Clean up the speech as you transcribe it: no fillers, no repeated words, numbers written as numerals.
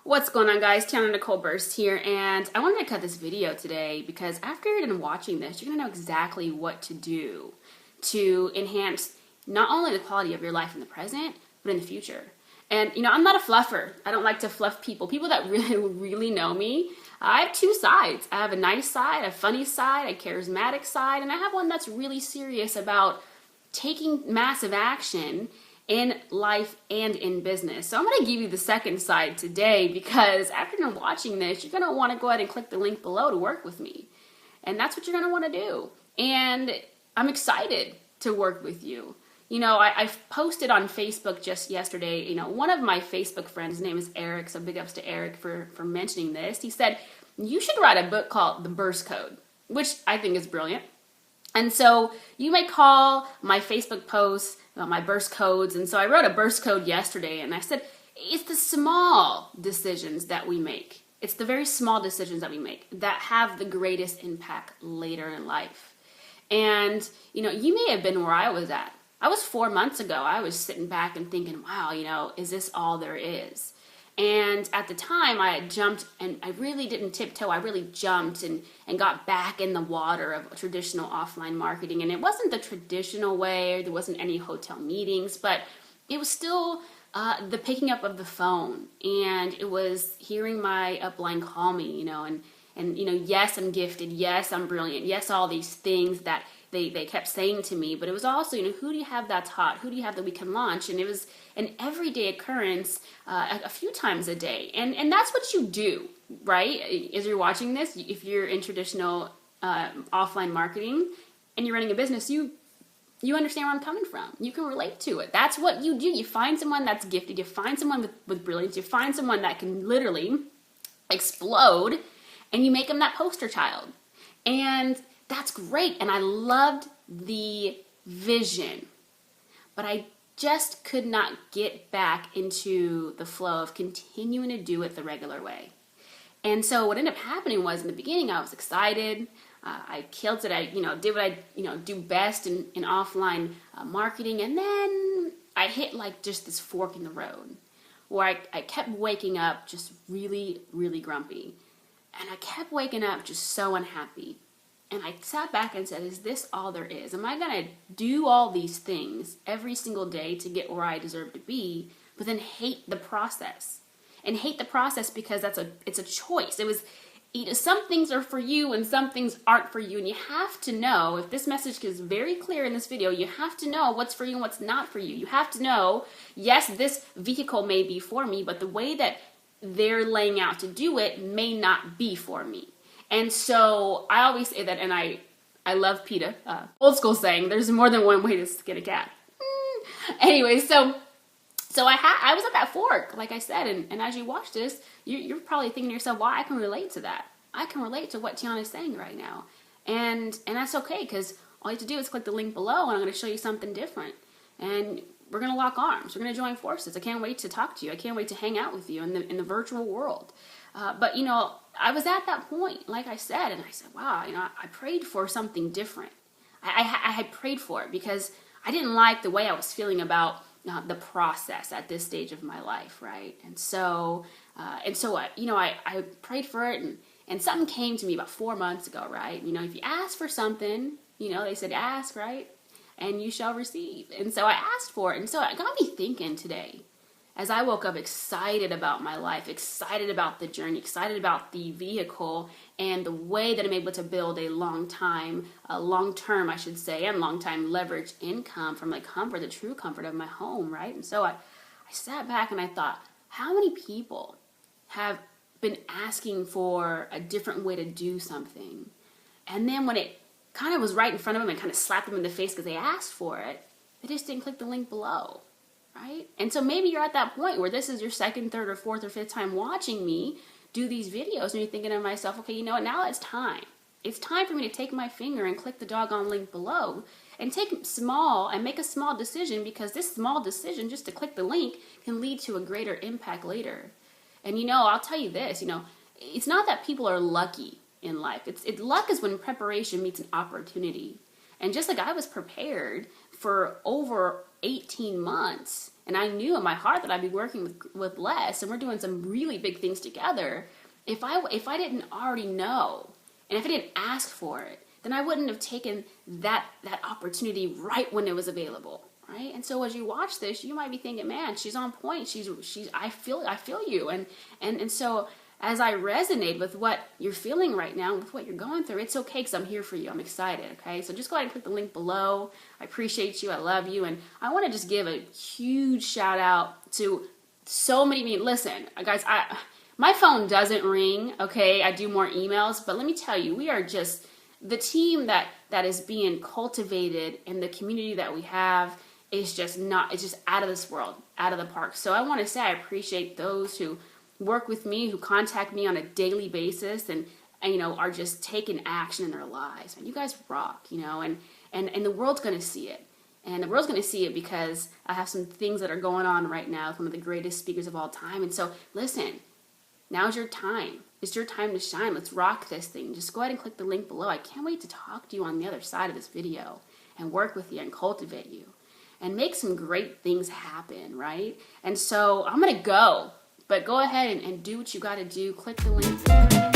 What's going on, guys? Tiana Nicole Burse here, and I wanted to cut this video today because after you're done watching this, you're going to know exactly what to do to enhance not only the quality of your life in the present, but in the future. And, I'm not a fluffer. I don't like to fluff people. People that really know me, I have two sides. I have a nice side, a funny side, a charismatic side, and I have one that's really serious about taking massive action in life and in business. So I'm going to give you the second side today because after you're watching this, you're going to want to go ahead and click the link below to work with me. And that's what you're going to want to do. And I'm excited to work with you. I posted on Facebook just yesterday, one of my Facebook friends, his name is Eric, so big ups to Eric for mentioning this. He said, you should write a book called The Burse Code, which I think is brilliant. And so you may call my Facebook posts about my burst codes. And so I wrote a burst code yesterday and I said, it's the small decisions that we make. It's the very small decisions that we make that have the greatest impact later in life. And, you may have been where I was at. I was 4 months ago. I was sitting back and thinking, wow, is this all there is? And at the time I had jumped, and I really didn't tiptoe. I really jumped and got back in the water of traditional offline marketing. And it wasn't the traditional way. There wasn't any hotel meetings, but it was still the picking up of the phone. And it was hearing my upline call me, and yes, I'm gifted. Yes, I'm brilliant. Yes, all these things that they kept saying to me, but it was also, who do you have that's hot? Who do you have that we can launch? And it was an everyday occurrence a few times a day. And that's what you do, right? As you're watching this, if you're in traditional offline marketing and you're running a business, you understand where I'm coming from. You can relate to it. That's what you do. You find someone that's gifted. You find someone with brilliance. You find someone that can literally explode, and you make them that poster child. And that's great, and I loved the vision, but I just could not get back into the flow of continuing to do it the regular way. And so what ended up happening was, in the beginning, I was excited. I killed it. I, did what I, do best in offline marketing, and then I hit like just this fork in the road where I kept waking up just really, really grumpy, and I kept waking up just so unhappy. And I sat back and said, is this all there is? Am I going to do all these things every single day to get where I deserve to be, but then hate the process? And hate the process because it's a choice. Some things are for you and some things aren't for you. And you have to know, if this message is very clear in this video, you have to know what's for you and what's not for you. You have to know, yes, this vehicle may be for me, but the way that they're laying out to do it may not be for me. And so I always say that, and I love PETA, old school saying, there's more than one way to skin a cat. Anyway, so I was at that fork, like I said, and as you watch this, you're probably thinking to yourself, wow, I can relate to that. I can relate to what Tiana is saying right now. And that's okay, because all you have to do is click the link below, and I'm going to show you something different. And we're going to lock arms. We're going to join forces. I can't wait to talk to you. I can't wait to hang out with you in the virtual world. But, I was at that point, like I said, and I said, wow, I prayed for something different. I had prayed for it because I didn't like the way I was feeling about the process at this stage of my life, right? And so I prayed for it, and something came to me about 4 months ago, right? If you ask for something, they said ask, right? And you shall receive. And so I asked for it, and so it got me thinking today. As I woke up excited about my life, excited about the journey, excited about the vehicle, and the way that I'm able to build a long-term, and long-time leverage income from the true comfort of my home, right? And so I sat back and I thought, how many people have been asking for a different way to do something? And then when it kind of was right in front of them and kind of slapped them in the face because they asked for it, they just didn't click the link below. Right? And so maybe you're at that point where this is your second, third, or fourth, or fifth time watching me do these videos, and you're thinking to myself, okay, now it's time. It's time for me to take my finger and click the doggone link below and make a small decision, because this small decision, just to click the link, can lead to a greater impact later. And I'll tell you this, it's not that people are lucky in life. Luck is when preparation meets an opportunity. And just like I was prepared for over 18 months and I knew in my heart that I'd be working with Les, and we're doing some really big things together, if I didn't already know, and if I didn't ask for it, then I wouldn't have taken that opportunity right when it was available, right? And so as you watch this, you might be thinking, man, she's on point. She's I feel you, and so as I resonate with what you're feeling right now, with what you're going through, it's okay because I'm here for you. I'm excited, okay? So just go ahead and click the link below. I appreciate you. I love you. And I want to just give a huge shout out to so many. Listen, guys, my phone doesn't ring, okay? I do more emails, but let me tell you, we are just the team that is being cultivated, and the community that we have is just it's just out of this world, out of the park. So I want to say I appreciate those who work with me, who contact me on a daily basis, and are just taking action in their lives. And you guys rock, and the world's going to see it. And the world's going to see it because I have some things that are going on right now with one of the greatest speakers of all time. And so, listen, now's your time. It's your time to shine. Let's rock this thing. Just go ahead and click the link below. I can't wait to talk to you on the other side of this video and work with you and cultivate you and make some great things happen, right? And so I'm going to go. But go ahead and do what you got to do. Click the link.